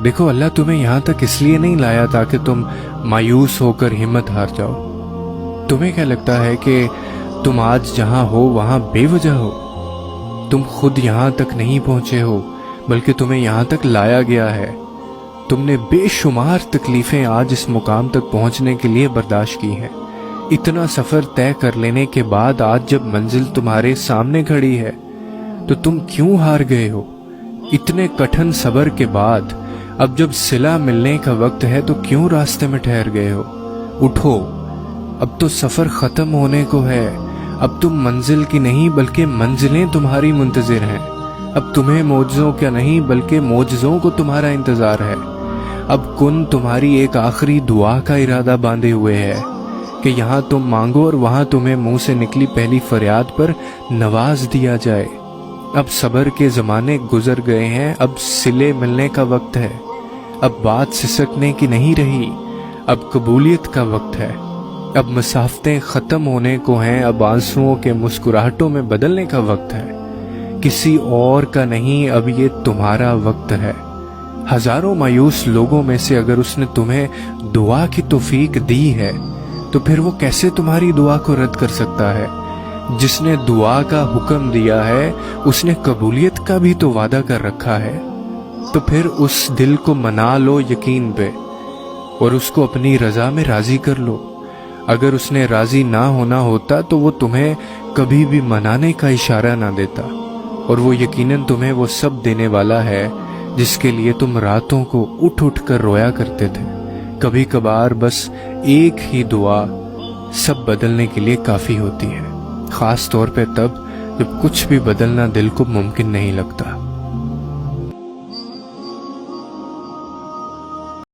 دیکھو اللہ تمہیں یہاں تک اس لیے نہیں لایا تاکہ تم مایوس ہو کر ہمت ہار جاؤ۔ تمہیں کیا لگتا ہے کہ تم آج جہاں ہو وہاں بے وجہ ہو؟ تم خود یہاں تک نہیں پہنچے ہو بلکہ تمہیں یہاں تک لایا گیا ہے۔ تم نے بے شمار تکلیفیں آج اس مقام تک پہنچنے کے لیے برداشت کی ہیں۔ اتنا سفر طے کر لینے کے بعد آج جب منزل تمہارے سامنے کھڑی ہے تو تم کیوں ہار گئے ہو؟ اتنے کٹھن صبر کے بعد اب جب صلہ ملنے کا وقت ہے تو کیوں راستے میں ٹھہر گئے ہو؟ اٹھو، اب تو سفر ختم ہونے کو ہے۔ اب تم منزل کی نہیں بلکہ منزلیں تمہاری منتظر ہیں۔ اب تمہیں معجزوں کا نہیں بلکہ معجزوں کو تمہارا انتظار ہے۔ اب کن تمہاری ایک آخری دعا کا ارادہ باندھے ہوئے ہے کہ یہاں تم مانگو اور وہاں تمہیں منہ سے نکلی پہلی فریاد پر نواز دیا جائے۔ اب صبر کے زمانے گزر گئے ہیں، اب صلے ملنے کا وقت ہے۔ اب بات سسکنے کی نہیں رہی، اب قبولیت کا وقت ہے۔ اب مسافتیں ختم ہونے کو ہیں، اب آنسوؤں کے مسکراہٹوں میں بدلنے کا وقت ہے۔ کسی اور کا نہیں، اب یہ تمہارا وقت ہے۔ ہزاروں مایوس لوگوں میں سے اگر اس نے تمہیں دعا کی توفیق دی ہے تو پھر وہ کیسے تمہاری دعا کو رد کر سکتا ہے؟ جس نے دعا کا حکم دیا ہے اس نے قبولیت کا بھی تو وعدہ کر رکھا ہے۔ تو پھر اس دل کو منا لو یقین پہ اور اس کو اپنی رضا میں راضی کر لو۔ اگر اس نے راضی نہ ہونا ہوتا تو وہ تمہیں کبھی بھی منانے کا اشارہ نہ دیتا، اور وہ یقیناً تمہیں وہ سب دینے والا ہے جس کے لیے تم راتوں کو اٹھ اٹھ کر رویا کرتے تھے۔ کبھی کبھار بس ایک ہی دعا سب بدلنے کے لیے کافی ہوتی ہے، خاص طور پہ تب جب کچھ بھی بدلنا دل کو ممکن نہیں لگتا۔